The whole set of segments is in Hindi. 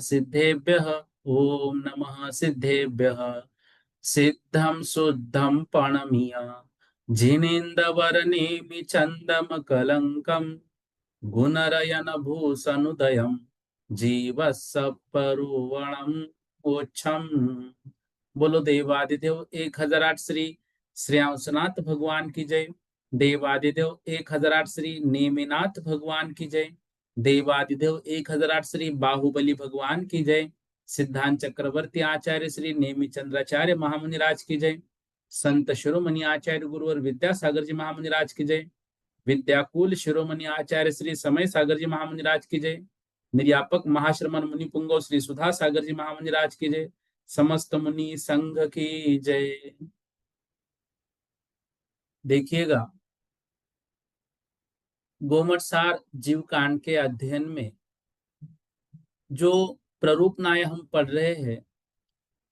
सिद्धेभ्यः ओम नमः सिद्धेभ्यः सिद्धं शुद्धं प्रणमीय जिनेन्द्रवरनेमि चन्दमकलङ्कं गुणरयन भूषणुदयं जीवसपरुवणं मोक्षम। बोलो देवादिदेव 1008 श्री श्रेयांसनाथ भगवान की जय। देवादिदेव 1008 श्री नेमिनाथ भगवान की जय। देवादिदेव 1008 श्री बाहुबली भगवान की जय। सिद्धांत चक्रवर्ती आचार्य श्री नेमि चंद्राचार्य महामुनिराज की जय। संत शिरोमणि आचार्य गुरुवर विद्यासागर जी महामुनिराज की जय। विद्याकुल शिरोमणि आचार्य श्री समय सागर जी महामुनिराज की जय। निर्यापक महाश्रमण मुनि पुंगव श्री सुधा सागर जी महामुनिराज की जय। समस्त मुनि संघ की जय। देखिएगा, गोमटसार जीव कांड के अध्ययन में जो प्ररूपनाएं हम पढ़ रहे हैं,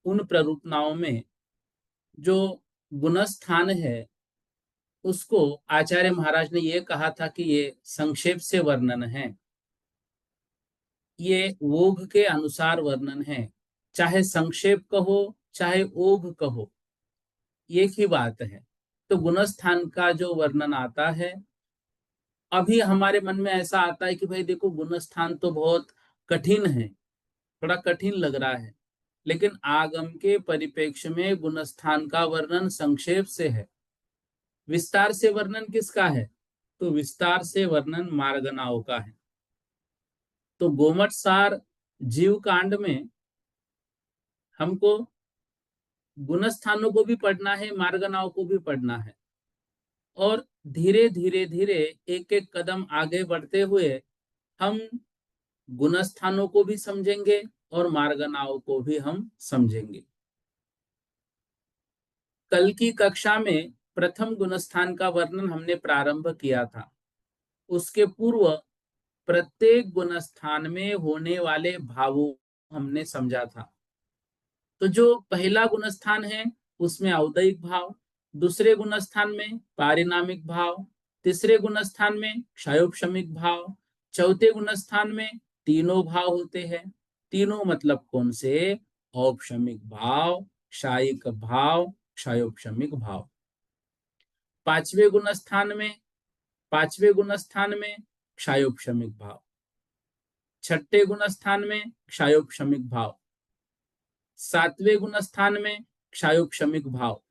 उन प्ररूपनाओं में जो गुणस्थान है उसको आचार्य महाराज ने ये कहा था कि ये संक्षेप से वर्णन है, ये ओघ के अनुसार वर्णन है। चाहे संक्षेप कहो चाहे ओघ कहो, एक ही बात है। तो गुणस्थान का जो वर्णन आता है, अभी हमारे मन में ऐसा आता है कि भाई देखो, गुणस्थान तो बहुत कठिन है, थोड़ा कठिन लग रहा है। लेकिन आगम के परिप्रेक्ष्य में गुणस्थान का वर्णन संक्षेप से है। विस्तार से वर्णन किसका है? तो विस्तार से वर्णन मार्गनाओं का है। तो गोमटसार जीव कांड में हमको गुणस्थानों को भी पढ़ना है, मार्गनाओं को भी पढ़ना है, और धीरे धीरे धीरे एक एक कदम आगे बढ़ते हुए हम गुणस्थानों को भी समझेंगे और मार्गनाओं को भी हम समझेंगे। कल की कक्षा में प्रथम गुणस्थान का वर्णन हमने प्रारंभ किया था। उसके पूर्व प्रत्येक गुणस्थान में होने वाले भावों हमने समझा था। तो जो पहला गुणस्थान है उसमें औदयिक भाव, दूसरे गुणस्थान में पारिणामिक भाव, तीसरे गुणस्थान में क्षयोपशमिक भाव, चौथे गुणस्थान में तीनों भाव होते हैं। तीनों मतलब कौन से? औपशमिक भाव, क्षायिक भाव, क्षयोपशमिक भाव। पांचवे गुणस्थान में क्षयोपशमिक भाव, छठे गुणस्थान में क्षयोपशमिक भाव, सातवें गुणस्थान में क्षयोपशमिक भाव।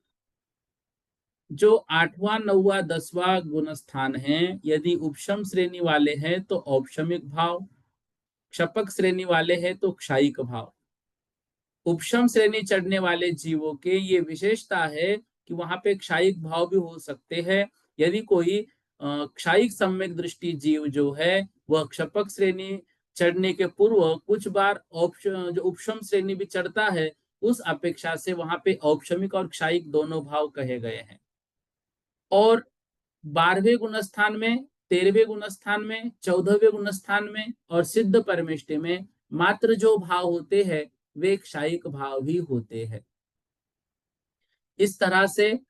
जो आठवां, नौवां, 10वां गुणस्थान है, यदि उपशम श्रेणी वाले हैं तो औपशमिक भाव, क्षपक श्रेणी वाले हैं तो क्षायिक भाव। उपशम श्रेणी चढ़ने वाले जीवों के ये विशेषता है कि वहां पे क्षायिक भाव भी हो सकते हैं। यदि कोई क्षायिक सम्यक दृष्टि जीव जो है वह क्षपक श्रेणी चढ़ने के पूर्व कुछ बार जो उपशम श्रेणी भी चढ़ता है, उस अपेक्षा से वहां पे औपशमिक और क्षायिक दोनों भाव कहे गए हैं। और 12वें गुणस्थान में, 13वें गुणस्थान में, 14वें गुणस्थान में और सिद्ध परमेष्टि में मात्र जो भाव होते हैं वे क्षायिक भाव ही होते हैं। इस तरह से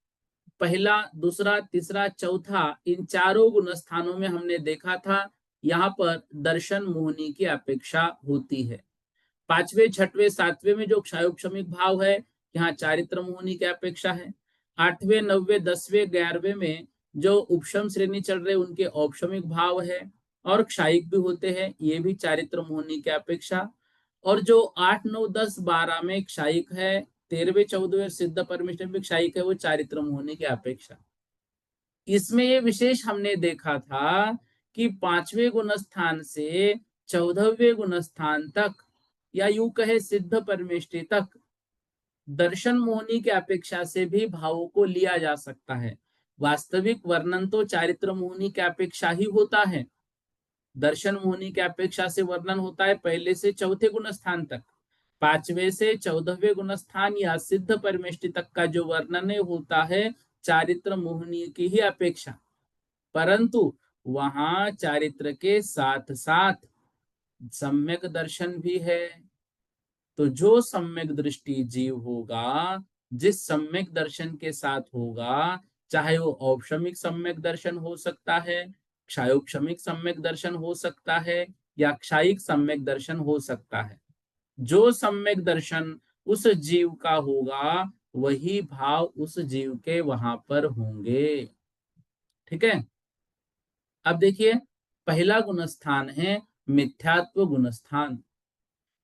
पहला, दूसरा, तीसरा, चौथा, इन चारों गुणस्थानों में हमने देखा था यहाँ पर दर्शन मोहनी की अपेक्षा होती है। पांचवें, छठवें, सातवें में जो क्षयोपशमिक भाव है, यहाँ चारित्र मोहनी की अपेक्षा है। आठवें, नौवे, 10वें, 11वें में जो उपशम श्रेणी चल रहे उनके औपशमिक भाव है और क्षायिक भी होते हैं, ये भी चारित्र मोहनी की अपेक्षा। और जो 8, 9, 10, 12 में क्षायिक है, 13वें, 14वें सिद्ध परमेष्टि में क्षायिक है, वो चारित्र मोहनी की अपेक्षा। इसमें ये विशेष हमने देखा था कि 5वें गुणस्थान से 14वें गुणस्थान तक, या यूं कहे सिद्ध परमेष्टि तक, दर्शन मोहनी की अपेक्षा से भी भावों को लिया जा सकता है। वास्तविक वर्णन तो चारित्र मोहनी की अपेक्षा ही होता है। दर्शन मोहिनी की अपेक्षा से वर्णन होता है पहले से चौथे गुण स्थान तक। 5वें से 14वें गुण स्थान या सिद्ध परमेष्टि तक का जो वर्णन होता है चारित्र मोहिनी की ही अपेक्षा, परंतु वहां चारित्र के साथ साथ सम्यक दर्शन भी है। तो जो सम्यक दृष्टि जीव होगा, जिस सम्यक दर्शन के साथ होगा, चाहे वो औपशमिक सम्यक दर्शन हो सकता है, क्षायोपशमिक सम्यक दर्शन हो सकता है, या क्षायिक सम्यक दर्शन हो सकता है, जो सम्यक दर्शन उस जीव का होगा वही भाव उस जीव के वहां पर होंगे। ठीक है। अब देखिए, पहला गुणस्थान है मिथ्यात्व गुणस्थान।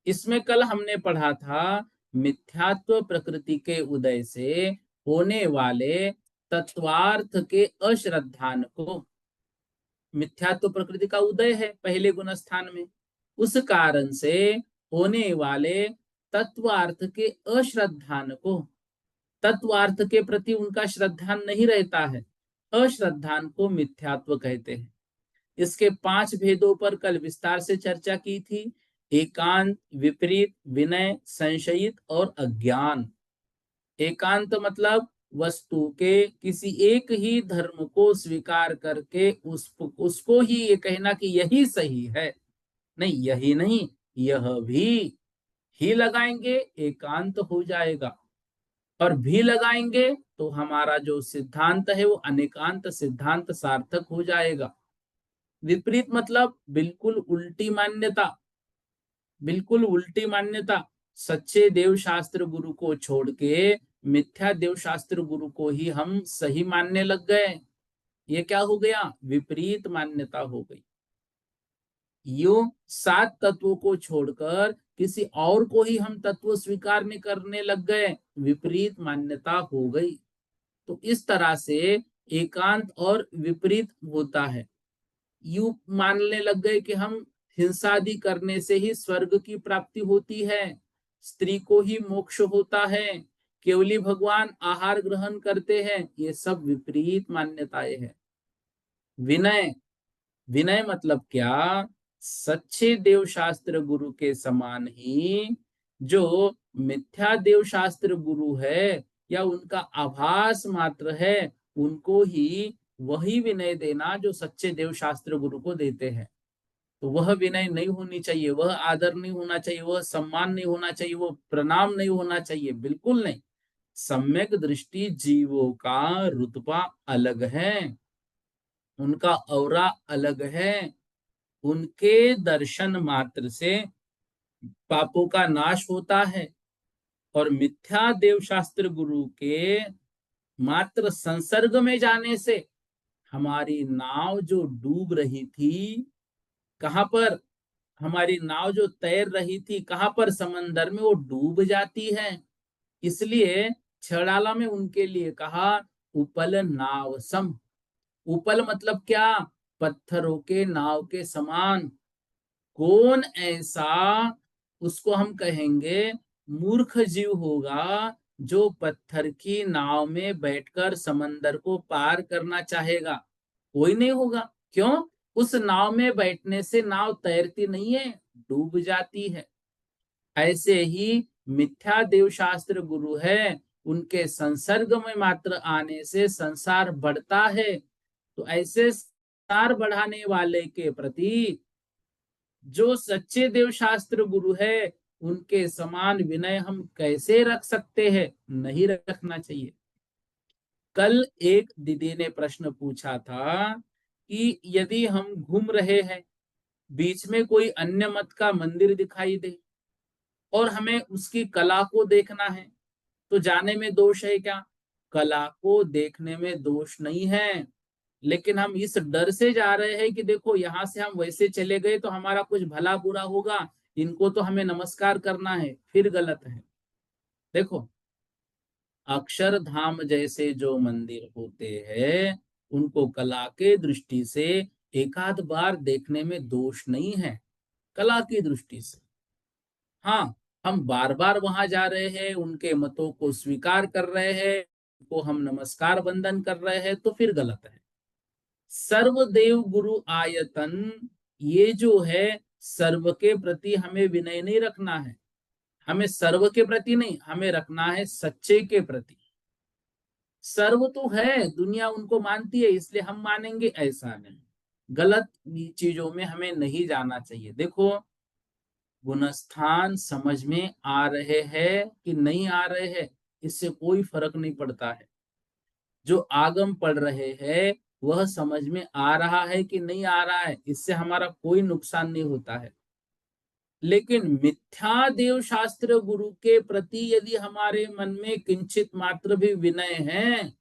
इसमें कल हमने पढ़ा था मिथ्यात्व प्रकृति के उदय से होने वाले तत्वार्थ के अश्रद्धान को, मिथ्यात्व प्रकृति का उदय है पहले गुण स्थान में, उस कारण से होने वाले तत्वार्थ के अश्रद्धान को, तत्वार्थ के प्रति उनका श्रद्धान नहीं रहता है, अश्रद्धान को मिथ्यात्व कहते हैं। इसके 5 भेदों पर कल विस्तार से चर्चा की थी। एकांत, विपरीत, विनय, संशयित और अज्ञान। एकांत मतलब वस्तु के किसी एक ही धर्म को स्वीकार करके उसको ही ये कहना कि यही सही है, नहीं यही नहीं यह भी लगाएंगे एकांत हो जाएगा, और भी लगाएंगे तो हमारा जो सिद्धांत है वो अनेकांत सिद्धांत सार्थक हो जाएगा। विपरीत मतलब बिल्कुल उल्टी मान्यता, बिल्कुल उल्टी मान्यता, सच्चे देव शास्त्र गुरु को छोड़ के मिथ्या देव शास्त्र गुरु को ही हम सही मानने लग गए, ये क्या हो गया, विपरीत मान्यता हो गई। यूं 7 तत्वों को छोड़कर किसी और को ही हम तत्व स्वीकार नहीं करने लग गए, विपरीत मान्यता हो गई। तो इस तरह से एकांत और विपरीत होता है। यूं मानने लग गए कि हम हिंसादि करने से ही स्वर्ग की प्राप्ति होती है, स्त्री को ही मोक्ष होता है, केवली भगवान आहार ग्रहण करते हैं, ये सब विपरीत मान्यताएं हैं। विनय, विनय मतलब क्या, सच्चे देव शास्त्र गुरु के समान ही जो मिथ्या देव शास्त्र गुरु है या उनका आभास मात्र है, उनको ही वही विनय देना जो सच्चे देव शास्त्र गुरु को देते हैं। तो वह विनय नहीं होनी चाहिए, वह आदर नहीं होना चाहिए, वह सम्मान नहीं होना चाहिए, वो प्रणाम नहीं होना चाहिए, बिल्कुल नहीं। सम्यक दृष्टि जीवों का रुतबा अलग है, उनका औरा अलग है, उनके दर्शन मात्र से पापों का नाश होता है, और मिथ्या देव शास्त्र गुरु के मात्र संसर्ग में जाने से हमारी नाव जो डूब रही थी, कहां पर हमारी नाव जो तैर रही थी, कहां पर समंदर में, वो डूब जाती है। इसलिए छड़ाला में उनके लिए कहा उपल नाव सम। उपल मतलब क्या, पत्थरों के नाव के समान। कौन ऐसा, उसको हम कहेंगे मूर्ख जीव होगा जो पत्थर की नाव में बैठकर समंदर को पार करना चाहेगा, कोई नहीं होगा। क्यों, उस नाव में बैठने से नाव तैरती नहीं है, डूब जाती है। ऐसे ही मिथ्या देव शास्त्र गुरु है, उनके संसर्ग में मात्र आने से संसार बढ़ता है। तो ऐसे संसार बढ़ाने वाले के प्रति जो सच्चे देव शास्त्र गुरु है, उनके समान विनय हम कैसे रख सकते हैं, नहीं रखना चाहिए। कल एक दीदी ने प्रश्न पूछा था कि यदि हम घूम रहे हैं, बीच में कोई अन्य मत का मंदिर दिखाई दे और हमें उसकी कला को देखना है, तो जाने में दोष है क्या? कला को देखने में दोष नहीं है, लेकिन हम इस डर से जा रहे हैं कि देखो यहां से हम वैसे चले गए तो हमारा कुछ भला बुरा होगा, इनको तो हमें नमस्कार करना है, फिर गलत है। देखो, अक्षरधाम जैसे जो मंदिर होते हैं, उनको कला के दृष्टि से एकाध बार देखने में दोष नहीं है, कला की दृष्टि से। हाँ, हम बार बार वहां जा रहे हैं, उनके मतों को स्वीकार कर रहे हैं, उनको हम नमस्कार वंदन कर रहे हैं, तो फिर गलत है। सर्वदेव गुरु आयतन ये जो है सर्व के प्रति हमें विनय नहीं रखना है, हमें सर्व के प्रति नहीं, हमें रखना है सच्चे के प्रति। सर्व तो है, दुनिया उनको मानती है इसलिए हम मानेंगे, ऐसा नहीं। गलत चीजों में हमें नहीं जाना चाहिए। देखो, गुणस्थान समझ में आ रहे हैं कि नहीं आ रहे हैं, इससे कोई फर्क नहीं पड़ता है। जो आगम पढ़ रहे हैं वह समझ में आ रहा है कि नहीं आ रहा है, इससे हमारा कोई नुकसान नहीं होता है। लेकिन मिथ्या देव शास्त्र गुरु के प्रति यदि हमारे मन में किंचित मात्र भी विनय है,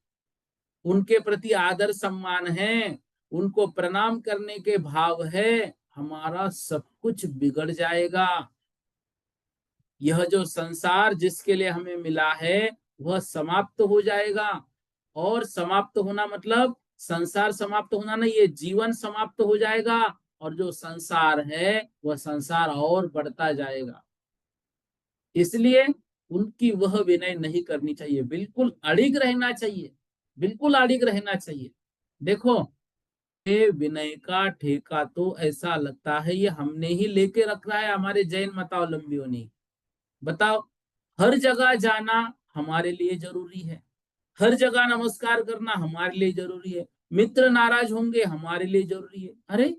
उनके प्रति आदर सम्मान है, उनको प्रणाम करने के भाव है, हमारा सब कुछ बिगड़ जाएगा। यह जो संसार जिसके लिए हमें मिला है वह समाप्त हो जाएगा। और समाप्त होना मतलब संसार समाप्त होना नहीं, ये जीवन समाप्त हो जाएगा। और जो संसार है वह संसार और बढ़ता जाएगा। इसलिए उनकी वह विनय नहीं करनी चाहिए, बिल्कुल अड़िग रहना चाहिए, बिल्कुल अड़िग रहना चाहिए। देखो, ये विनय का ठेका तो ऐसा लगता है ये हमने ही लेके रखा है, हमारे जैन मतावलंबियों ने। बताओ, हर जगह जाना हमारे लिए जरूरी है, हर जगह नमस्कार करना हमारे लिए जरूरी है, मित्र नाराज होंगे हमारे लिए जरूरी है। अरे,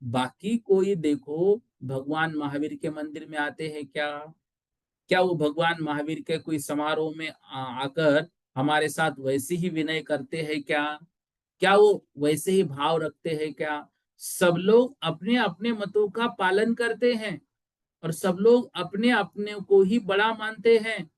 बाकी कोई देखो भगवान महावीर के मंदिर में आते हैं क्या? क्या वो भगवान महावीर के कोई समारोह में आकर हमारे साथ वैसे ही विनय करते हैं क्या? क्या वो वैसे ही भाव रखते हैं क्या? सब लोग अपने अपने मतों का पालन करते हैं और सब लोग अपने अपने को ही बड़ा मानते हैं।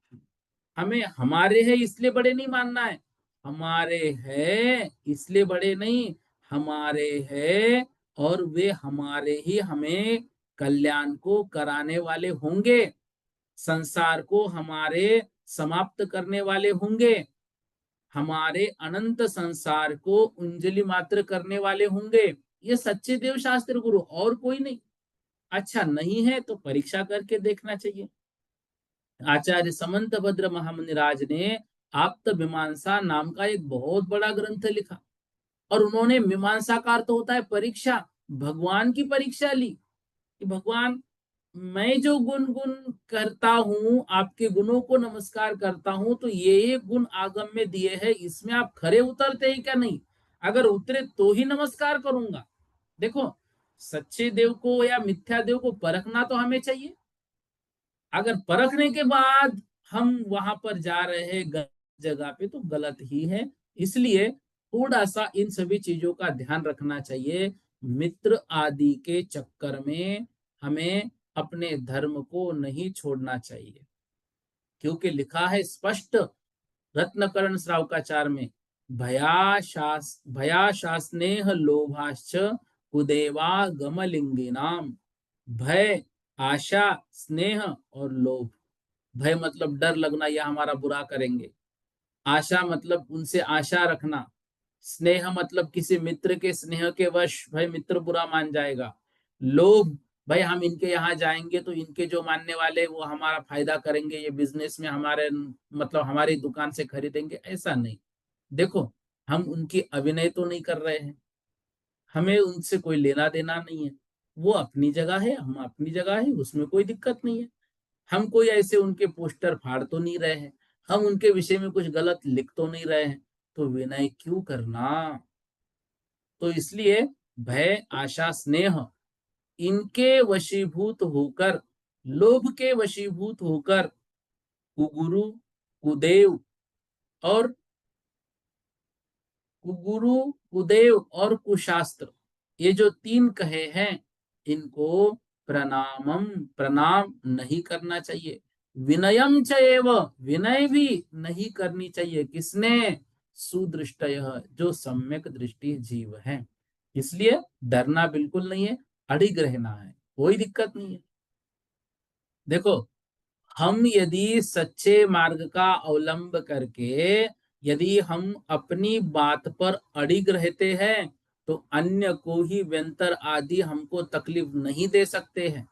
हमें हमारे हैं इसलिए बड़े नहीं मानना है, हमारे हैं इसलिए बड़े नहीं, हमारे हैं और वे हमारे ही हमें कल्याण को कराने वाले होंगे, संसार को हमारे समाप्त करने वाले होंगे, हमारे अनंत संसार को उंजलि मात्र करने वाले होंगे। ये सच्चे देव शास्त्र गुरु, और कोई नहीं। अच्छा नहीं है तो परीक्षा करके देखना चाहिए। आचार्य समंत भद्र महामुनिराज ने आप्त मीमांसा नाम का एक बहुत बड़ा ग्रंथ लिखा, और उन्होंने मीमांसा का अर्थ होता है परीक्षा, भगवान की परीक्षा ली कि भगवान, मैं जो गुण गुण करता हूँ, आपके गुणों को नमस्कार करता हूँ, तो ये गुण आगम में दिए हैं, इसमें आप खरे उतरते हैं क्या? नहीं, अगर उतरे तो ही नमस्कार करूंगा। देखो, सच्चे देव को या मिथ्या देव को परखना तो हमें चाहिए। अगर परखने के बाद हम वहां पर जा रहे हैं गलत जगह पे, तो गलत ही है। इसलिए थोड़ा सा इन सभी चीजों का ध्यान रखना चाहिए। मित्र आदि के चक्कर में हमें अपने धर्म को नहीं छोड़ना चाहिए, क्योंकि लिखा है स्पष्ट रत्नकर्ण श्रावकाचार में, भयाशास्नेह लोभाश्च कुदेवा गमलिंगिनाम। भय, आशा, स्नेह और लोभ। भय मतलब डर लगना, यह हमारा बुरा करेंगे। आशा मतलब उनसे आशा रखना। स्नेह मतलब किसी मित्र के स्नेह के वश भाई मित्र बुरा मान जाएगा। लोभ, भाई हम इनके यहाँ जाएंगे तो इनके जो मानने वाले वो हमारा फायदा करेंगे, ये बिजनेस में हमारे मतलब हमारी दुकान से खरीदेंगे, ऐसा नहीं। देखो, हम उनकी अभिनय तो नहीं कर रहे हैं, हमें उनसे कोई लेना देना नहीं है। वो अपनी जगह है, हम अपनी जगह है, उसमें कोई दिक्कत नहीं है। हम कोई ऐसे उनके पोस्टर फाड़ तो नहीं रहे हैं, हम उनके विषय में कुछ गलत लिख तो नहीं रहे हैं, तो विनय क्यों करना? तो इसलिए भय, आशा, स्नेह, इनके वशीभूत होकर, लोभ के वशीभूत होकर कुगुरु, कुदेव और कुगुरु, कुदेव और कुशास्त्र, ये जो तीन कहे हैं, इनको प्रणामम, प्रणाम नहीं करना चाहिए। विनयम च एव, विनय भी नहीं करनी चाहिए। किसने? सुदृष्टय, जो सम्यक दृष्टि जीव है। इसलिए डरना बिल्कुल नहीं है, अड़िग रहना है, कोई दिक्कत नहीं है। देखो, हम यदि सच्चे मार्ग का अवलंब करके यदि हम अपनी बात पर अड़िग रहते हैं, तो अन्य को ही व्यंतर आदि हमको तकलीफ नहीं दे सकते हैं।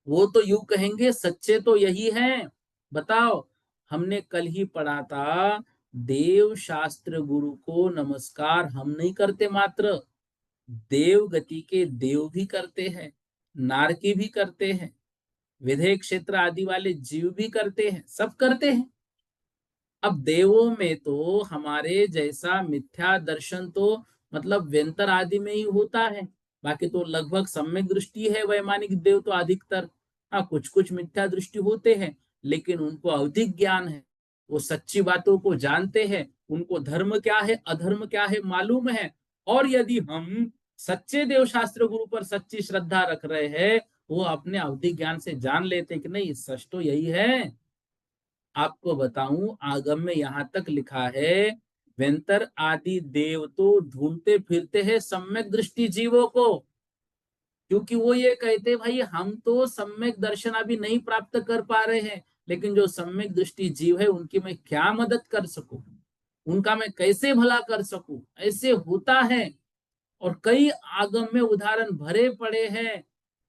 वो तो यूं कहेंगे सच्चे तो यही हैं। बताओ, हमने कल ही पढ़ा था, देव शास्त्र गुरु को नमस्कार हम नहीं करते मात्र, देव गति के देव भी करते हैं, नारकी भी करते हैं, विधेय क्षेत्र आदि वाले जीव भी करते हैं, सब करते हैं। अब देवों में तो हमारे जैसा मिथ्या दर्शन तो मतलब व्यंतर आदि में ही होता है, बाकी तो लगभग सम्यक दृष्टि है वैमानिक देव तो अधिकतर। हाँ, कुछ कुछ मिथ्या दृष्टि होते हैं, लेकिन उनको अधिक ज्ञान है, वो सच्ची बातों को जानते हैं, उनको धर्म क्या है अधर्म क्या है मालूम है। और यदि हम सच्चे देव शास्त्र गुरु पर सच्ची श्रद्धा रख रहे हैं, वो अपने अवधि ज्ञान से जान लेते हैं कि नहीं सच तो यही है। आपको बताऊं, आगम में यहां तक लिखा है, वेंतर आदि देव तो ढूंढते फिरते हैं सम्यक दृष्टि जीवों को, क्योंकि वो ये कहते भाई हम तो सम्यक दर्शन अभी नहीं प्राप्त कर पा रहे हैं, लेकिन जो सम्यक दृष्टि जीव है उनकी मैं क्या मदद कर सकूं, उनका मैं कैसे भला कर सकूं, ऐसे होता है। और कई आगम में उदाहरण भरे पड़े हैं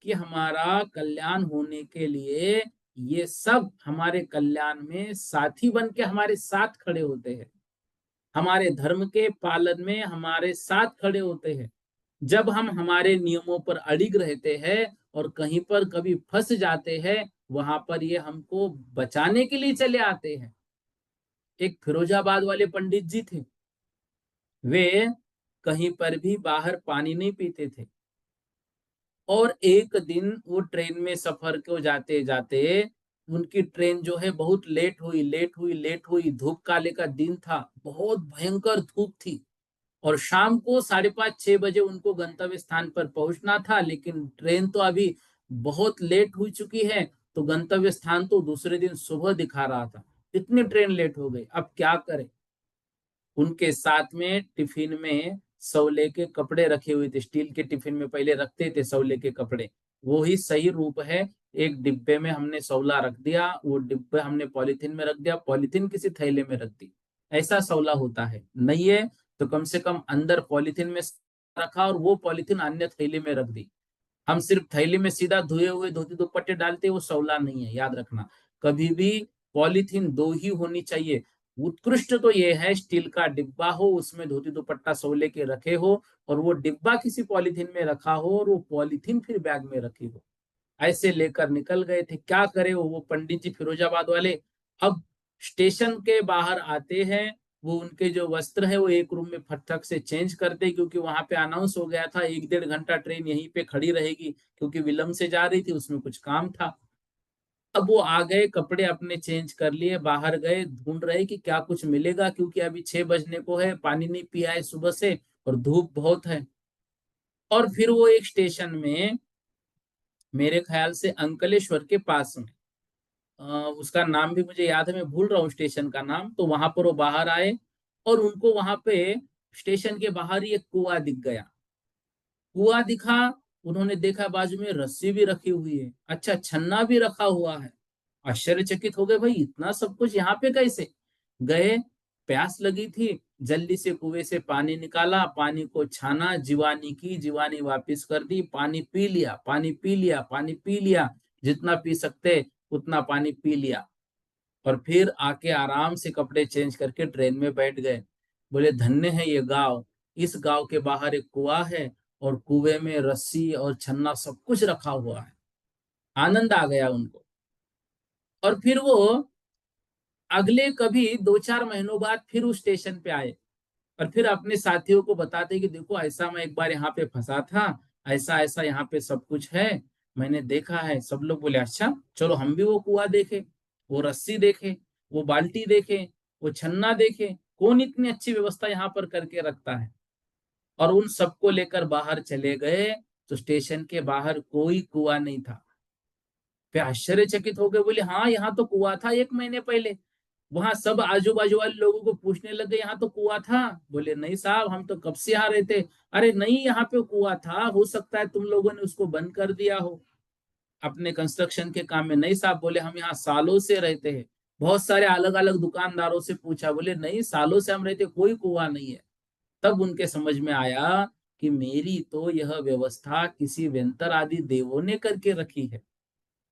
कि हमारा कल्याण होने के लिए ये सब हमारे कल्याण में साथी बन के हमारे साथ खड़े होते हैं, हमारे धर्म के पालन में हमारे साथ खड़े होते हैं। जब हम हमारे नियमों पर अड़िग रहते हैं और कहीं पर कभी फंस जाते हैं, वहां पर ये हमको बचाने के लिए चले आते हैं। एक फिरोजाबाद वाले पंडित जी थे, वे कहीं पर भी बाहर पानी नहीं पीते थे। और एक दिन वो ट्रेन में सफर को जाते जाते उनकी ट्रेन जो है बहुत लेट हुई, धूप काले का दिन था, बहुत भयंकर धूप थी। और शाम को 5:30-6 बजे उनको गंतव्य स्थान पर पहुंचना था, लेकिन ट्रेन तो अभी बहुत लेट हो चुकी है, तो गंतव्य स्थान तो दूसरे दिन सुबह दिखा रहा था। इतनी ट्रेन लेट हो गई, अब क्या करें। उनके साथ में टिफिन में सौले के कपड़े रखे हुए थे, स्टील के टिफिन में पहले रखते थे सौले के कपड़े, वो ही सही रूप है। एक डिब्बे में हमने सौला रख दिया, वो डिब्बे हमने पॉलिथीन में रख दिया, पॉलिथीन किसी थैले में रख दी। ऐसा सौला होता है, नहीं है तो कम से कम अंदर पॉलिथीन में रखा और वो पॉलिथीन अन्य थैले में रख दी। हम सिर्फ थैली में सीधा धुए हुए धोती दुपट्टे डालते, वो सौला नहीं है, याद रखना। कभी भी पॉलीथीन दो ही होनी चाहिए। उत्कृष्ट तो ये है स्टील का डिब्बा हो, उसमें धोती दुपट्टा सौले के रखे हो, और वो डिब्बा किसी पॉलीथीन में रखा हो और वो पॉलीथीन फिर बैग में रखी हो। ऐसे लेकर निकल गए थे। क्या करे वो पंडित जी फिरोजाबाद वाले। अब स्टेशन के बाहर आते हैं, वो उनके जो वस्त्र है वो एक रूम में फटक से चेंज करते, क्योंकि वहां पे अनाउंस हो गया था 1-1.5 घंटा ट्रेन यहीं पे खड़ी रहेगी, क्योंकि विलंब से जा रही थी, उसमें कुछ काम था। अब वो आ गए, कपड़े अपने चेंज कर लिए, बाहर गए, ढूंढ रहे कि क्या कुछ मिलेगा, क्योंकि अभी 6 बजने को है, पानी नहीं पिया है सुबह से और धूप बहुत है। और फिर वो एक स्टेशन में, मेरे ख्याल से अंकलेश्वर के पास में, उसका नाम भी मुझे याद है, मैं भूल रहा हूँ स्टेशन का नाम, तो वहां पर वो बाहर आए और उनको वहां पे स्टेशन के बाहर ही एक कुआं दिख गया। कुआं दिखा, उन्होंने देखा बाजू में रस्सी भी रखी हुई है, अच्छा छन्ना भी रखा हुआ है। आश्चर्यचकित हो गए, भाई इतना सब कुछ यहाँ पे कैसे। गए, प्यास लगी थी, जल्दी से कुएं से पानी निकाला, पानी को छाना, जीवानी की, जीवानी वापस कर दी, पानी पी लिया, पानी पी लिया, पानी पी लिया, जितना पी सकते उतना पानी पी लिया। और फिर आके आराम से कपड़े चेंज करके ट्रेन में बैठ गए। बोले धन्य है ये गांव, इस गांव के बाहर एक कुआं है और कुएं में रस्सी और छन्ना सब कुछ रखा हुआ है। आनंद आ गया उनको। और फिर वो अगले कभी 2-4 महीनों बाद फिर उस स्टेशन पे आए और फिर अपने साथियों को बताते कि देखो ऐसा मैं एक बार यहाँ पे फंसा था, ऐसा ऐसा यहाँ पे सब कुछ है, मैंने देखा है। सब लोग बोले अच्छा चलो हम भी वो कुआं देखे, वो रस्सी देखे, वो बाल्टी देखे, वो छन्ना देखे, कौन इतनी अच्छी व्यवस्था यहाँ पर करके रखता है। और उन सबको लेकर बाहर चले गए, तो स्टेशन के बाहर कोई कुआं नहीं था। फिर आश्चर्यचकित हो गए, बोले हाँ यहाँ तो कुआं था 1 महीने पहले। वहां सब आजू बाजू वाले लोगों को पूछने लगे यहाँ तो कुआं था। बोले नहीं साहब हम तो कब से यहाँ रहते। अरे नहीं यहाँ पे कुआं था, हो सकता है तुम लोगों ने उसको बंद कर दिया हो अपने कंस्ट्रक्शन के काम में। नहीं साहब, बोले हम यहाँ सालों से रहते हैं। बहुत सारे अलग अलग दुकानदारों से पूछा, बोले नहीं सालों से हम रहते, कोई कुआं नहीं है। तब उनके समझ में आया कि मेरी तो यह व्यवस्था किसी व्यंतर आदि देवों ने करके रखी है।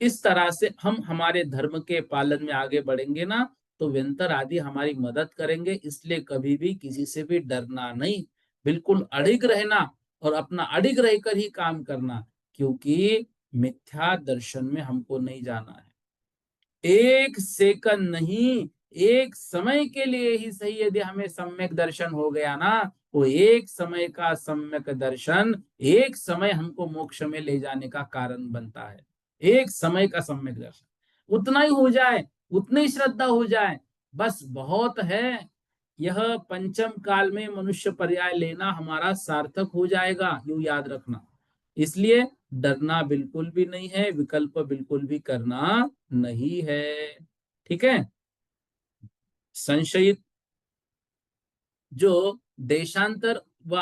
इस तरह से हम हमारे धर्म के पालन में आगे बढ़ेंगे ना, तो व्यंतर आदि हमारी मदद करेंगे। इसलिए कभी भी किसी से भी डरना नहीं, बिल्कुल अड़िग रहना। और अपना अडिग रहकर ही काम करना, क्योंकि मिथ्या दर्शन में हमको नहीं जाना है। एक सेकंड नहीं, एक समय के लिए ही सही यदि हमें सम्यक दर्शन हो गया ना, वो एक समय का सम्यक दर्शन एक समय हमको मोक्ष में ले जाने का कारण बनता है। एक समय का सम्यक दर्शन उतना ही हो जाए, उतनी श्रद्धा हो जाए, बस बहुत है। यह पंचम काल में मनुष्य पर्याय लेना हमारा सार्थक हो जाएगा, यूं याद रखना। इसलिए डरना बिल्कुल भी नहीं है, विकल्प बिल्कुल भी करना नहीं है। ठीक है। संशयित जो देशांतर व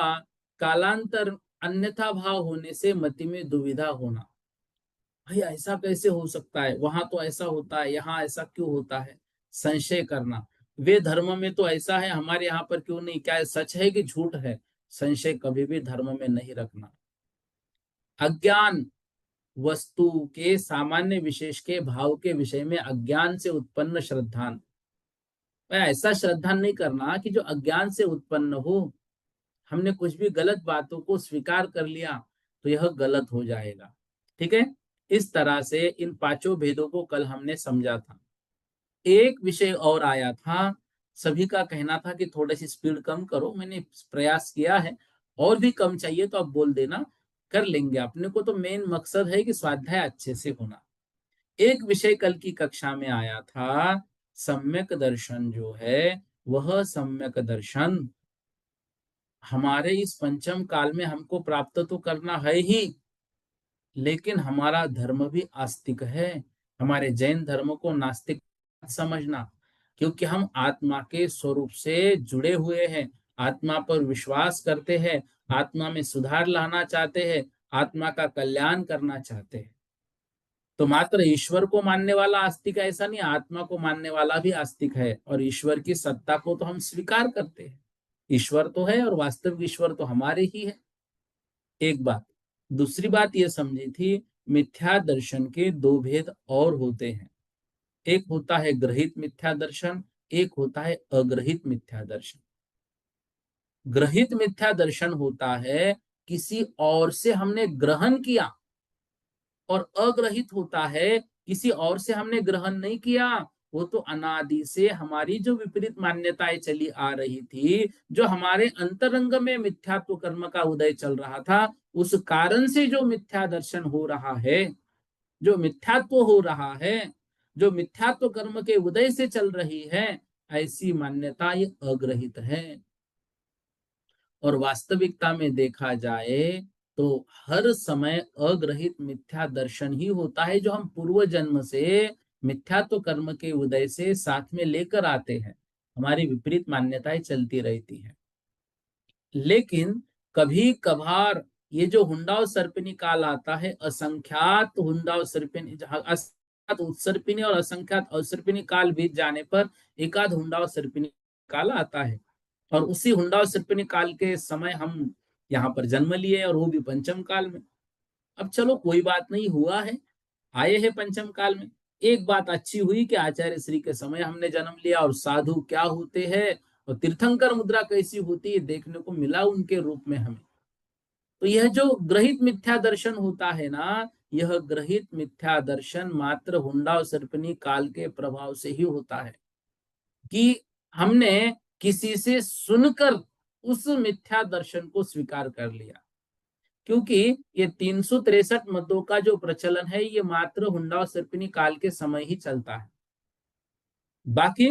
कालांतर अन्यथा भाव होने से मति में दुविधा होना, भाई ऐसा कैसे हो सकता है, वहां तो ऐसा होता है, यहाँ ऐसा क्यों होता है, संशय करना। वे धर्म में तो ऐसा है, हमारे यहाँ पर क्यों नहीं, क्या सच है कि झूठ है, संशय कभी भी धर्म में नहीं रखना। अज्ञान वस्तु के सामान्य विशेष के भाव के विषय में अज्ञान से उत्पन्न श्रद्धान, ऐसा श्रद्धान नहीं करना कि जो अज्ञान से उत्पन्न हो। हमने कुछ भी गलत बातों को स्वीकार कर लिया तो यह गलत हो जाएगा। ठीक है। इस तरह से इन पांचों भेदों को कल हमने समझा था। एक विषय और आया था, सभी का कहना था कि थोड़ी सी स्पीड कम करो, मैंने प्रयास किया है, और भी कम चाहिए तो आप बोल देना, कर लेंगे। अपने को तो मेन मकसद है कि स्वाध्याय अच्छे से होना। एक विषय कल की कक्षा में आया था, सम्यक दर्शन जो है, वह सम्यक दर्शन हमारे इस पंचम काल में हमको प्राप्त तो करना है ही, लेकिन हमारा धर्म भी आस्तिक है। हमारे जैन धर्म को नास्तिक समझना, क्योंकि हम आत्मा के स्वरूप से जुड़े हुए हैं, आत्मा पर विश्वास करते हैं, आत्मा में सुधार लाना चाहते हैं, आत्मा का कल्याण करना चाहते हैं। तो मात्र ईश्वर को मानने वाला आस्तिक ऐसा नहीं, आत्मा को मानने वाला भी आस्तिक है, और ईश्वर की सत्ता को तो हम स्वीकार करते हैं। ईश्वर तो है और वास्तविक ईश्वर तो हमारे ही है। एक बात। दूसरी बात यह समझी थी, मिथ्या दर्शन के दो भेद और होते हैं। एक होता है ग्रहित मिथ्या दर्शन, एक होता है अग्रहित मिथ्या दर्शन। ग्रहित मिथ्या दर्शन होता है किसी और से हमने ग्रहण किया, और अग्रहित होता है किसी और से हमने ग्रहण नहीं किया, वो तो अनादि से हमारी जो विपरीत मान्यताएं चली आ रही थी, जो हमारे अंतरंग में मिथ्यात्व कर्म का उदय चल रहा था, उस कारण से जो मिथ्या दर्शन हो रहा है, जो मिथ्यात्व हो रहा है, जो मिथ्यात्व कर्म के उदय से चल रही है, ऐसी मान्यता ये अग्रहित है। और वास्तविकता में देखा जाए तो हर समय अग्रहित मिथ्या दर्शन ही होता है, जो हम पूर्व जन्म से मिथ्यात्व कर्म के उदय से साथ में लेकर आते हैं। हमारी विपरीत मान्यताएं चलती रहती हैं। लेकिन कभी कभार ये जो हुंडाव सर्पिनी काल आता है, असंख्यात हुंडाव सर्पिनी, असंख्यात उत्सर्पिनी और असंख्यात अवसर्पिनी काल बीत जाने पर एकाध हुंडाव सर्पिनी काल आता है, और उसी हुंडाव सर्पिनी काल के समय हम यहाँ पर जन्म लिए, और वो भी पंचम काल में। अब चलो कोई बात नहीं, हुआ है, आए हैं पंचम काल में। एक बात अच्छी हुई कि आचार्य श्री के समय हमने जन्म लिया, और साधु क्या होते हैं और तीर्थंकर मुद्रा कैसी होती है देखने को मिला उनके रूप में हमें। तो यह जो ग्रहित मिथ्या दर्शन होता है ना, यह ग्रहित मिथ्या दर्शन मात्र हुंडा सर्पनी काल के प्रभाव से ही होता है, कि हमने किसी से सुनकर उस मिथ्या दर्शन को स्वीकार कर लिया। क्योंकि ये 363 मतों का जो प्रचलन है, ये मात्र हुंडा सर्पिनी काल के समय ही चलता है। बाकी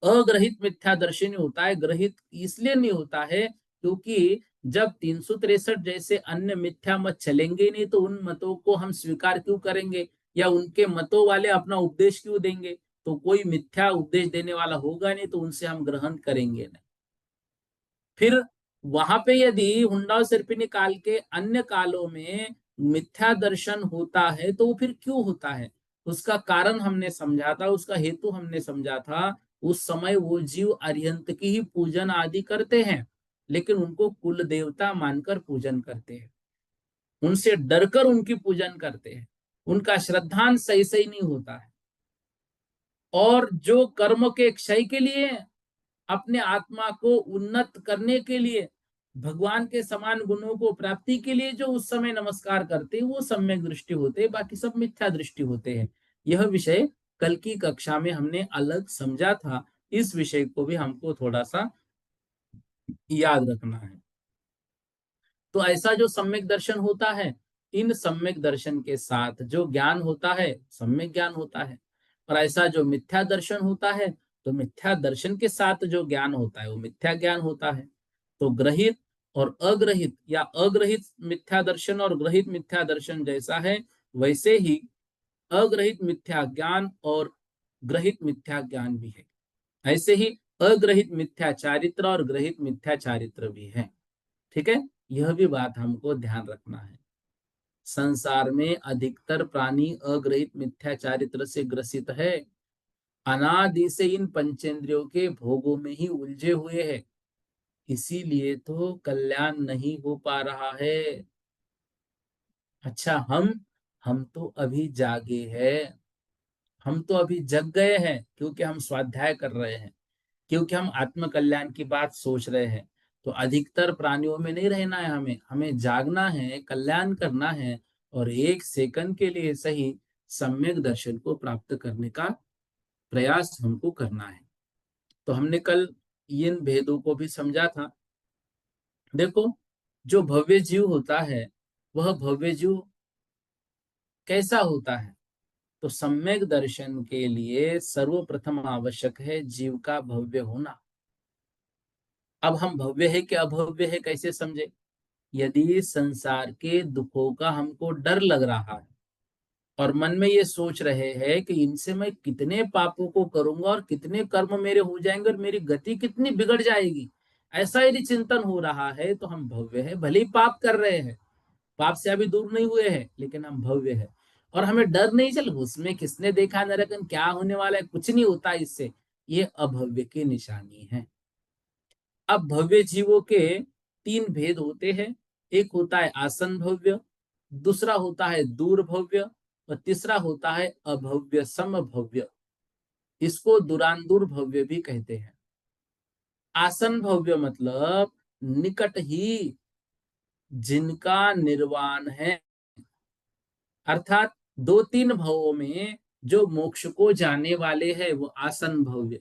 अग्रहित मिथ्या दर्शन होता है। ग्रहित इसलिए नहीं होता है क्योंकि जब 363 जैसे अन्य मिथ्या मत चलेंगे नहीं, तो उन मतों को हम स्वीकार क्यों करेंगे, या उनके मतों वाले अपना उपदेश क्यों देंगे। तो कोई मिथ्या उपदेश देने वाला होगा नहीं, तो उनसे हम ग्रहण करेंगे नहीं। फिर वहां पे यदि हुंडा सर्पिनी काल के अन्य कालों में मिथ्या दर्शन होता है, तो वो फिर क्यों होता है, उसका कारण हमने समझा था, उसका हेतु हमने समझा था। उस समय वो जीव अरिहंत की ही पूजन आदि करते हैं, लेकिन उनको कुल देवता मानकर पूजन करते हैं, उनसे डरकर उनकी पूजन करते हैं, उनका श्रद्धांश सही सही नहीं होता है। और जो कर्म के क्षय के लिए, अपने आत्मा को उन्नत करने के लिए भगवान के समान गुणों को प्राप्ति के लिए जो उस समय नमस्कार करते हैं वो सम्यक दृष्टि होते हैं, बाकी सब मिथ्या दृष्टि होते हैं। यह विषय कल की कक्षा में हमने अलग समझा था, इस विषय को भी हमको थोड़ा सा याद रखना है। तो ऐसा जो सम्यक दर्शन होता है, इन सम्यक दर्शन के साथ जो ज्ञान होता है सम्यक ज्ञान होता है, और ऐसा जो मिथ्या दर्शन होता है तो मिथ्या दर्शन के साथ जो ज्ञान होता है वो मिथ्या ज्ञान होता है। तो ग्रहित और अग्रहित या अग्रहित मिथ्या दर्शन और ग्रहित मिथ्या दर्शन जैसा है, वैसे ही अग्रहित मिथ्या ज्ञान और ग्रहित मिथ्या ज्ञान भी है। ऐसे ही अग्रहित मिथ्या चारित्र और ग्रहित मिथ्या चारित्र भी है। ठीक है, यह भी बात हमको ध्यान रखना है। संसार में अधिकतर प्राणी अग्रहित मिथ्या चारित्र से ग्रसित है, अनादि से इन पंचेंद्रियों के भोगों में ही उलझे हुए हैं, इसीलिए तो कल्याण नहीं हो पा रहा है। अच्छा, हम तो अभी जागे हैं, हम तो अभी जग गए हैं, क्योंकि हम स्वाध्याय कर रहे हैं, क्योंकि हम आत्म कल्याण की बात सोच रहे हैं। तो अधिकतर प्राणियों में नहीं रहना है, हमें हमें जागना है, कल्याण करना है, और एक सेकंड के लिए सही सम्यक दर्शन को प्राप्त करने का प्रयास हमको करना है। तो हमने कल इन भेदों को भी समझा था। देखो, जो भव्य जीव होता है वह भव्य जीव कैसा होता है? तो सम्यक दर्शन के लिए सर्वप्रथम आवश्यक है जीव का भव्य होना। अब हम भव्य है कि अभव्य है कैसे समझे? यदि संसार के दुखों का हमको डर लग रहा है और मन में ये सोच रहे हैं कि इनसे मैं कितने पापों को करूंगा और कितने कर्म मेरे हो जाएंगे और मेरी गति कितनी बिगड़ जाएगी, ऐसा यदि चिंतन हो रहा है तो हम भव्य है। भले ही पाप कर रहे हैं, पाप से अभी दूर नहीं हुए हैं, लेकिन हम भव्य है। और हमें डर नहीं, चल उसमें किसने देखा नरकन, क्या होने वाला है, कुछ नहीं होता इससे, ये अभव्य की निशानी है। अब भव्य जीवों के तीन भेद होते हैं। एक होता है आसन भव्य, दूसरा होता है दूर भव्य, और तीसरा होता है अभव्य समभव्य। इसको दुरांदूर भव्य भी कहते हैं। आसन भव्य मतलब निकट ही जिनका निर्वाण है, अर्थात दो तीन भवों में जो मोक्ष को जाने वाले हैं वो आसन भव्य।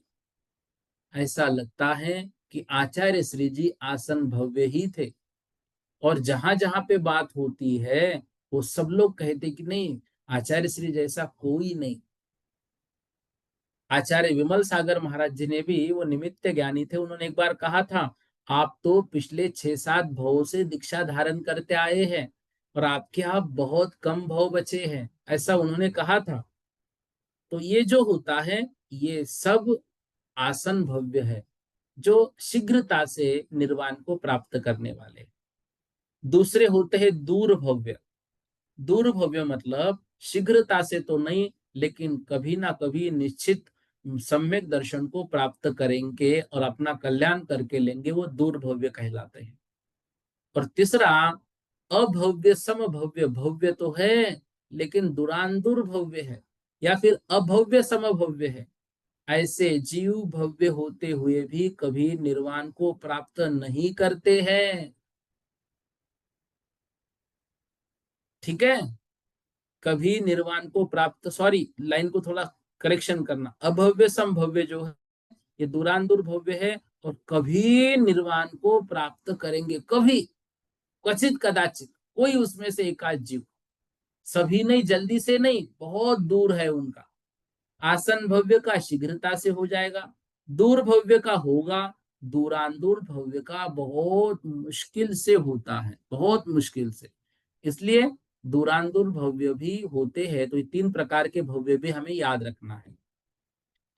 ऐसा लगता है कि आचार्य श्री जी आसन भव्य ही थे, और जहां जहां पे बात होती है वो सब लोग कहते कि नहीं, आचार्य श्री जैसा कोई नहीं। आचार्य विमल सागर महाराज जी ने भी, वो निमित्त ज्ञानी थे, उन्होंने एक बार कहा था, आप तो पिछले 6-7 भवों से दीक्षा धारण करते आए हैं और आपके यहाँ बहुत कम भव बचे हैं, ऐसा उन्होंने कहा था। तो ये जो होता है ये सब आसन भव्य है, जो शीघ्रता से निर्वाण को प्राप्त करने वाले। दूसरे होते हैं दूर भव्य। दूर भव्य मतलब शीघ्रता से तो नहीं, लेकिन कभी ना कभी निश्चित सम्यक दर्शन को प्राप्त करेंगे और अपना कल्याण करके लेंगे, वो दूर भव्य कहलाते हैं। और तीसरा अभव्य समभव्य। भव्य तो है लेकिन दुरांदुर भव्य है, या फिर अभव्य समभव्य है। ऐसे जीव भव्य होते हुए भी कभी निर्वाण को प्राप्त नहीं करते हैं। ठीक है, कभी निर्वाण को प्राप्त, सॉरी लाइन को थोड़ा करेक्शन करना, अभव्य संभव्य जो है ये दुरांदुर भव्य है, और कभी निर्वाण को प्राप्त करेंगे, कभी, क्वचित कदाचित कोई उसमें से एकाध जीव, सभी नहीं, जल्दी से नहीं, बहुत दूर है उनका। आसन भव्य का शीघ्रता से हो जाएगा, दूर भव्य का होगा, दूरांदूर भव्य का बहुत मुश्किल से होता है, बहुत मुश्किल से। इसलिए दूरांदूर भव्य भी होते हैं। तो ये तीन प्रकार के भव्य भी हमें याद रखना है।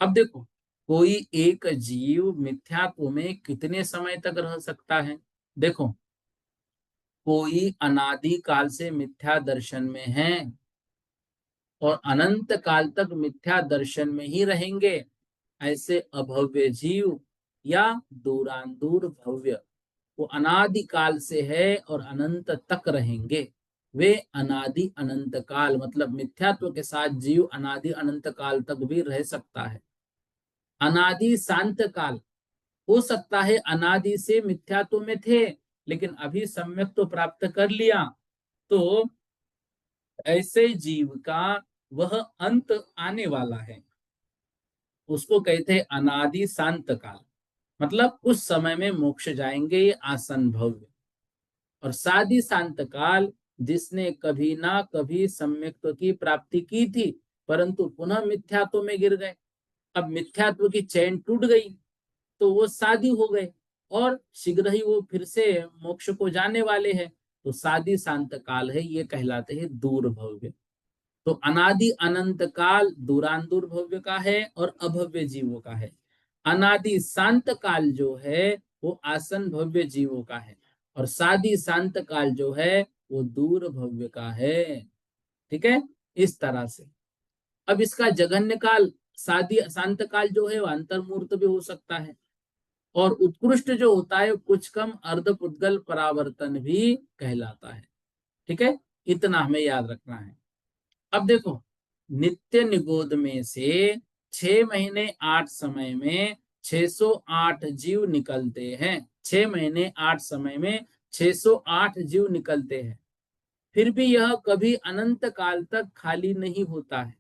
अब देखो, कोई एक जीव मिथ्यात्व में कितने समय तक रह सकता है? देखो, कोई अनादि काल से मिथ्या दर्शन में है और अनंत काल तक मिथ्या दर्शन में ही रहेंगे, ऐसे अभव्य जीव या दूरांदूर भव्य, वो अनादि काल से है और अनंत तक रहेंगे। वे अनादि अनंत काल, मतलब मिथ्यात्व के साथ जीव अनादि अनंत काल तक भी रह सकता है। अनादि शांत काल, हो सकता है अनादि से मिथ्यात्व में थे लेकिन अभी सम्यक तो प्राप्त कर लिया, तो ऐसे जीव का वह अंत आने वाला है, उसको कहते हैं अनादि शांत काल। मतलब उस समय में मोक्ष जाएंगे, ये आसन भव्य। और साधि शांत काल, जिसने कभी ना कभी सम्यक्त्व की प्राप्ति की थी, परंतु पुनः मिथ्यात्व में गिर गए, अब मिथ्यात्व की चैन टूट गई, तो वो साधि हो गए और शीघ्र ही वो फिर से मोक्ष को जाने वाले हैं। तो साधि शांत काल है, ये कहलाते हैं दूर भव्य। तो अनादि अनंत काल दूरांदूर भव्य का है और अभव्य जीवों का है। अनादि शांत काल जो है वो आसन भव्य जीवों का है, और साधि शांत काल जो है वो दूर भव्य का है। ठीक है, इस तरह से। अब इसका जघन्य काल, साधि शांत काल जो है वो अंतर्मूर्त भी हो सकता है, और उत्कृष्ट जो होता है कुछ कम अर्धपुद्गल परावर्तन भी कहलाता है। ठीक है, इतना हमें याद रखना है। अब देखो, नित्य निगोद में से 6 महीने 8 समय में 608 जीव निकलते हैं। 6 महीने 8 समय में 608 जीव निकलते हैं। फिर भी यह कभी अनंत काल तक खाली नहीं होता है।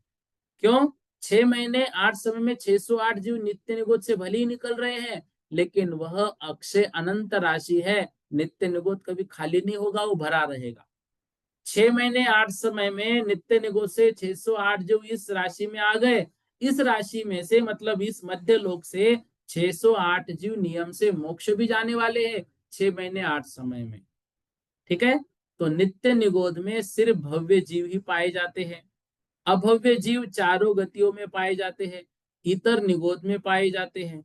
क्यों? 6 महीने 8 समय में 608 जीव नित्य निगोद से भले ही निकल रहे हैं, लेकिन वह अक्षय अनंत राशि है। नित्य निगोद कभी खाली नहीं होगा, वो भरा रहेगा। 6 महीने 8 समय में नित्य निगोद से 608 जो इस राशि में आ गए, इस राशि में से मतलब इस मध्य लोक से 608 जीव नियम से मोक्ष भी जाने वाले हैं 6 महीने 8 समय में। ठीक है, तो नित्य निगोद में सिर्फ भव्य जीव ही पाए जाते हैं। अभव्य जीव चारों गतियों में पाए जाते हैं, इतर निगोद में पाए जाते हैं।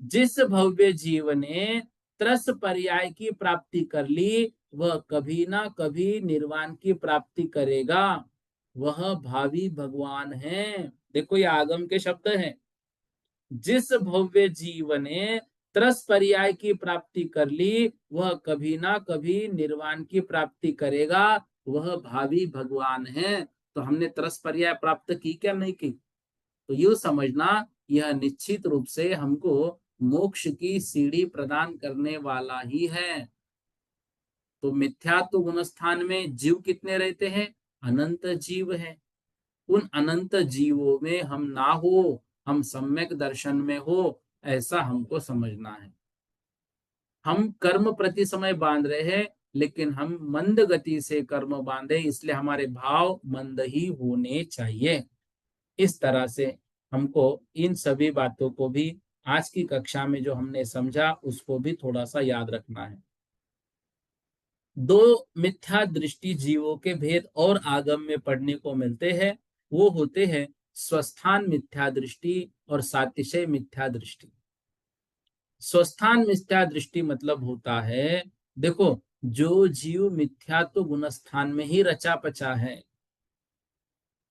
जिस भव्य जीव ने त्रस पर्याय की प्राप्ति कर ली, वह कभी ना कभी निर्वाण की प्राप्ति करेगा, वह भावी भगवान है। देखो, ये आगम के शब्द हैं। जिस भव्य जीव ने त्रस पर्याय की प्राप्ति कर ली, वह कभी ना कभी निर्वाण की प्राप्ति करेगा, वह भावी भगवान है। तो हमने त्रस पर्याय प्राप्त की क्या नहीं की? तो यूं समझना, यह निश्चित रूप से हमको मोक्ष की सीढ़ी प्रदान करने वाला ही है। तो मिथ्यात्व गुणस्थान में जीव कितने रहते हैं? अनंत जीव है। उन अनंत जीवों में हम ना हो, हम सम्यक दर्शन में हो, ऐसा हमको समझना है। हम कर्म प्रति समय बांध रहे हैं, लेकिन हम मंद गति से कर्म बांधे, इसलिए हमारे भाव मंद ही होने चाहिए। इस तरह से हमको इन सभी बातों को भी आज की कक्षा में जो हमने समझा उसको भी थोड़ा सा याद रखना है। दो मिथ्या दृष्टि जीवों के भेद और आगम में पढ़ने को मिलते हैं। वो होते हैं स्वस्थान मिथ्या दृष्टि और सातिशय मिथ्या दृष्टि। स्वस्थान मिथ्या दृष्टि मतलब होता है, देखो, जो जीव मिथ्यात्व गुणस्थान में ही रचा पचा है।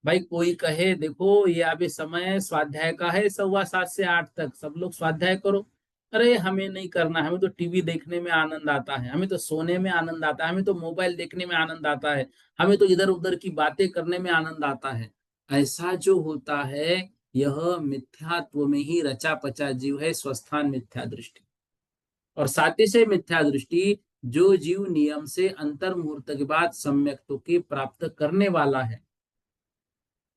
भाई कोई कहे देखो ये अभी समय स्वाध्याय का है 7:15 से 8 तक, सब लोग स्वाध्याय करो। अरे हमें नहीं करना, हमें तो टीवी देखने में आनंद आता है, हमें तो सोने में आनंद आता है, हमें तो मोबाइल देखने में आनंद आता है, हमें तो इधर उधर की बातें करने में आनंद आता है। ऐसा जो होता है, यह मिथ्यात्व में ही रचा पचा जीव है, स्वस्थान मिथ्या दृष्टि। और सातिशय मिथ्या दृष्टि, जो जीव नियम से अंतर मुहूर्त के बाद सम्यक्त्व की प्राप्त करने वाला है,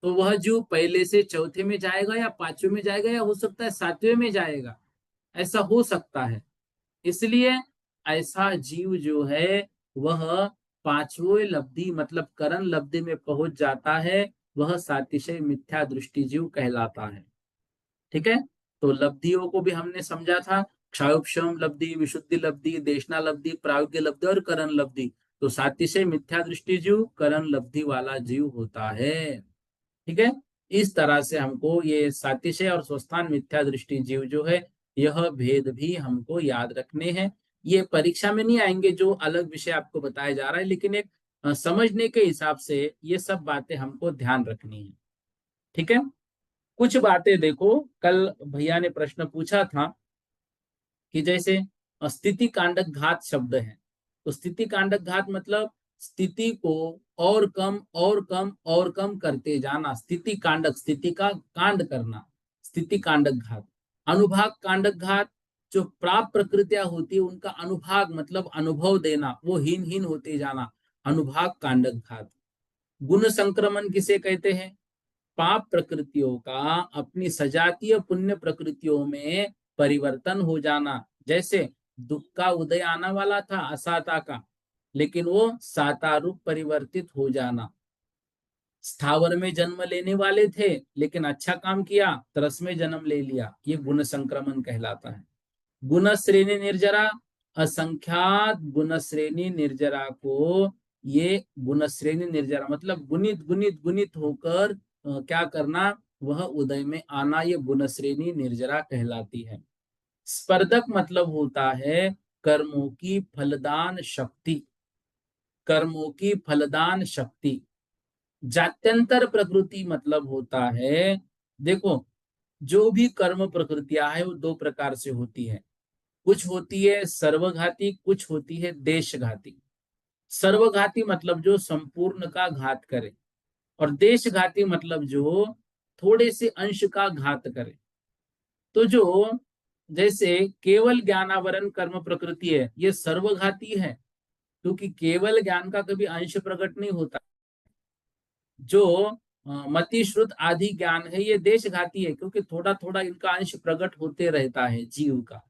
तो वह जीव पहले से चौथे में जाएगा या पांचवें में जाएगा, या हो सकता है सातवें में जाएगा, ऐसा हो सकता है। इसलिए ऐसा जीव जो है वह पांचवें लब्धि मतलब करण लब्धि में पहुंच जाता है, वह सातिशय मिथ्या दृष्टि जीव कहलाता है। ठीक है, तो लब्धियों को भी हमने समझा था, क्षायोपशम लब्धि, विशुद्धि लब्धि, देशना लब्धि, प्रायोग्य लब्धि और करण लब्धि। तो सातिशय मिथ्या दृष्टि जीव करण लब्धि वाला जीव होता है। ठीक है, इस तरह से हमको ये सातिशय और स्वस्थान मिथ्या दृष्टि जीव जो है, यह भेद भी हमको याद रखने हैं। ये परीक्षा में नहीं आएंगे, जो अलग विषय आपको बताया जा रहा है, लेकिन एक समझने के हिसाब से ये सब बातें हमको ध्यान रखनी है। ठीक है, कुछ बातें देखो, कल भैया ने प्रश्न पूछा था कि जैसे स्थिति कांडक घात शब्द है, तो स्थिति कांडक घात मतलब स्थिति को और कम और कम और कम करते जाना, स्थिति कांडक, स्थिति का कांड करना, स्थिति कांडक घात। अनुभाग कांडक घात, जो प्राप्त प्रकृतियां होती है उनका अनुभाग मतलब अनुभव देना, वो हीन हीन होते जाना, अनुभाग कांडक घात। गुण संक्रमण किसे कहते हैं? पाप प्रकृतियों का अपनी सजातीय पुण्य प्रकृतियों में परिवर्तन हो जाना। जैसे दुख का उदय आना वाला था असाता का, लेकिन वो साता रूप परिवर्तित हो जाना। स्थावर में जन्म लेने वाले थे, लेकिन अच्छा काम किया, तरस में जन्म ले लिया, ये गुण संक्रमण कहलाता है। गुण श्रेणी निर्जरा, असंख्यात गुण श्रेणी निर्जरा को, ये गुण श्रेणी निर्जरा मतलब गुणित गुणित गुणित होकर क्या करना, वह उदय में आना, ये गुण श्रेणी निर्जरा कहलाती है। स्पर्धक मतलब होता है कर्मों की फलदान शक्ति, कर्मों की फलदान शक्ति। जात्यंतर प्रकृति मतलब होता है, देखो जो भी कर्म प्रकृतियां है वो दो प्रकार से होती है। कुछ होती है सर्वघाती, कुछ होती है देशघाती। सर्वघाती मतलब जो संपूर्ण का घात करे, और देशघाती मतलब जो थोड़े से अंश का घात करे। तो जो जैसे केवल ज्ञानावरण कर्म प्रकृति है, ये सर्वघाती है, क्योंकि केवल ज्ञान का कभी अंश प्रकट नहीं होता। जो मति श्रुत आदि ज्ञान है ये देशघाती है, क्योंकि थोड़ा थोड़ा इनका अंश प्रकट होते रहता है जीव का।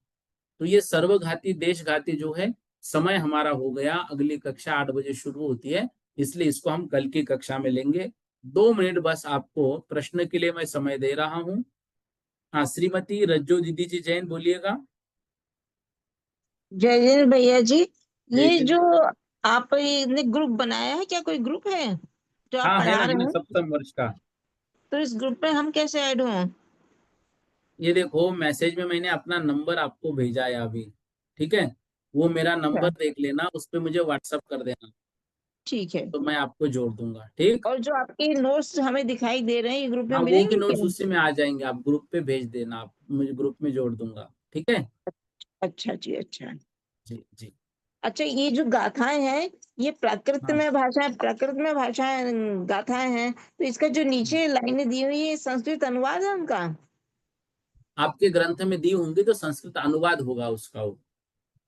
तो ये सर्वघाती देशघाती जो है। समय हमारा हो गया, अगली कक्षा 8 बजे शुरू होती है, इसलिए इसको हम कल की कक्षा में लेंगे। 2 मिनट बस आपको प्रश्न के लिए मैं समय दे रहा हूँ। हाँ, श्रीमती रज्जो दीदी जी जैन बोलिएगा। जय जय भैया जी। जय ये जो जिनेन्द्र। आपने ग्रुप बनाया है, क्या कोई ग्रुप है जो आप हाँ है पढ़ा ना, रहे मैंने हैं? सप्तम वर्ष का। तो इस ग्रुप में हम कैसे ऐड हों? ये देखो मैसेज में मैंने अपना नंबर आपको भेजा है अभी, ठीक है? वो मेरा नंबर अच्छा, देख लेना, उस पर मुझे व्हाट्सअप कर देना, ठीक है। तो मैं आपको जोड़ दूंगा, ठीक। और जो आपके नोट्स हमें दिखाई दे रहे हैं, ये ग्रुप में हाँ वो भी मिलेंगे नोट्स क्या? उसी में आ जाएंगे, आप ग्रुप पे भेज देना, आप मुझे ग्रुप में जोड़ दूंगा, ठीक है। अच्छा जी, अच्छा। जी जी। अच्छा, ये जो गाथाएं हैं, ये हाँ। प्राकृत में भाषाएं गाथाएं हैं, तो इसका जो नीचे लाइनें दी हुई है, संस्कृत अनुवाद है उनका? आपके ग्रंथ में दी होंगी तो संस्कृत अनुवाद होगा उसका वो।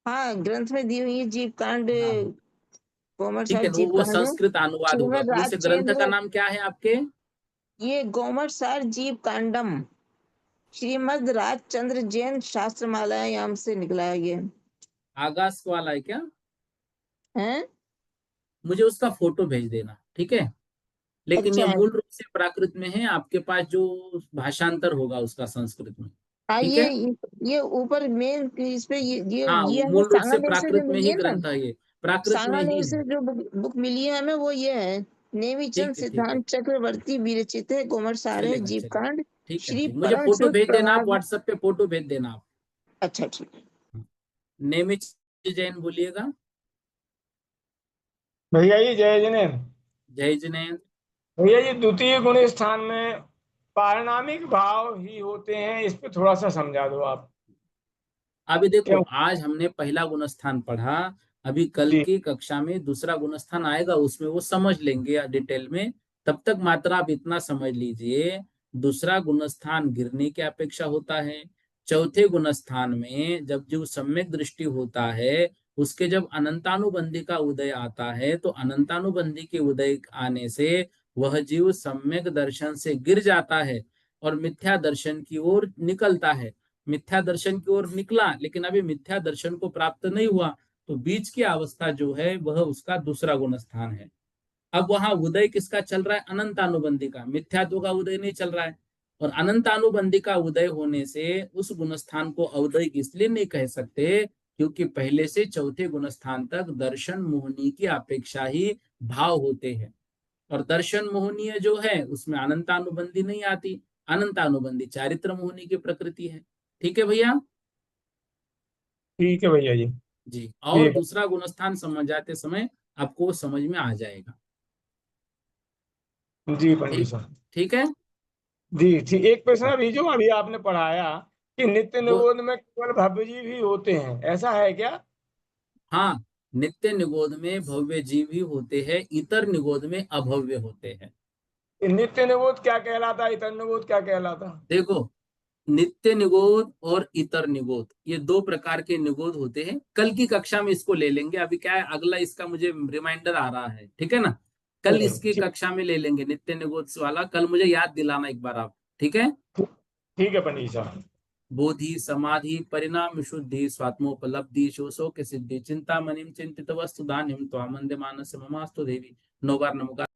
हाँ, ग्रंथ में दी हुई है, जीव कांड, हाँ हाँ, गोमर ठीक सार है, जीव वो कांड में। संस्कृत अनुवाद होगा। श्रीमद वैसे ग्रंथ का राजचंद्र, नाम क्या है आपके? ये गोमर सार जीव कांडम, श्रीमद राजचंद्र जैन शास्त्रमालायाम से निकला है ये। आगास वाला है क्या? हैं? मुझे उसका फोटो भेज देना, ठीक है। लेकिन ये अच्छा। मूल रूप से प्राकृत में है, आपके पास जो भाषांतर होगा उसका संस्कृत में, ठीक आइए, है। ये ऊपर मेन इस पे हाँ ये हमें मूल रूप से सांगानेर से जो प्राकृत में मिली ही है ना, ग्रंथ है ये, प्राकृत में ही सांगानेर है। से जो बुक मिली है हमें, वो ये है। नेमीचंद ठीक है ठीक है, सिद्धांत चक्रवर्ती विरचित है, गोमर सार है चलेगा जीव चलेगा। कांड, ठीक है श्री ठीक, मुझे परम फोटो श्रुत भेज देना आप, प्रभाग। व्हाट्सएप पे फोटो भेज देना आप। अच्छा, ठीक है। नेमिच जैन बोलिएगा। भैया जी जय जिनेन्द्र। जय जिनेन्द्र। भैया जी द्वितीय गुण स्थान में पारिणामिक भाव ही होते हैं, इस पे थोड़ा सा समझा दो आप। अभी देखो क्या? आज हमने पहला गुणस्थान पढ़ा, अभी कल जी। की कक्षा में दूसरा गुणस्थान आएगा, उसमें वो समझ लेंगे डिटेल में। तब तक मात्र आप इतना समझ लीजिए, दूसरा गुणस्थान गिरने की अपेक्षा होता है। चौथे गुणस्थान में जब जो सम्यक दृष्टि होता है, उसके जब अनंतानुबंधी का उदय आता है, तो अनंतानुबंधी के उदय आने से वह जीव सम्यक दर्शन से गिर जाता है और मिथ्या दर्शन की ओर निकलता है। मिथ्या दर्शन की ओर निकला, लेकिन अभी मिथ्या दर्शन को प्राप्त नहीं हुआ, तो बीच की अवस्था जो है वह उसका दूसरा गुण स्थान है। अब वहां उदय किसका चल रहा है? अनंतानुबंधी का, मिथ्यात्व का उदय नहीं चल रहा है। और अनंतानुबंधी का उदय होने से उस गुणस्थान को अवदयिक इसलिए नहीं कह सकते, क्योंकि पहले से चौथे गुणस्थान तक दर्शन मोहनी की अपेक्षा ही भाव होते हैं। और दर्शन मोहनीय जो है उसमें अनंतानुबंधी नहीं आती, अनंतानुबंधी चारित्र मोहनी की प्रकृति है। ठीक है भैया। ठीक है भैया जी। जी, और ठीक दूसरा गुणस्थान समझाते समय आपको समझ में आ जाएगा। है जी पंडित ठीक। साहब। ठीक है। जी ठीक, एक प्रश्न अभी जो अभी आपने पढ़ाया कि नित्य वो निरोध में केवल भव्य जीव ही होते हैं, ऐसा है क्या? हाँ, नित्य निगोद में भव्य जीव ही होते हैं, इतर निगोद में अभव्य होते हैं। कि नित्य निरोध क्या कहलाता है, इतर निरोध क्या कहलाता? देखो नित्य निगोद और इतर निगोद, ये दो प्रकार के निगोद होते हैं। कल की कक्षा में इसको ले लेंगे, अभी क्या है अगला इसका मुझे रिमाइंडर आ रहा है, ठीक है ना। कल इसकी ठीक कक्षा में ले लेंगे नित्य निगोद वाला, कल मुझे याद दिलाना एक बार आप, ठीक है। ठीक है पंडित साहब। बोधि समाधि परिणाम शुद्धि स्वात्मोपलब्धि शोक सिद्धि चिंता मनिम चिंतित वस्तु दान्यम त्वामंद मानस ममास्तु देवी। 9 बार नमोकार।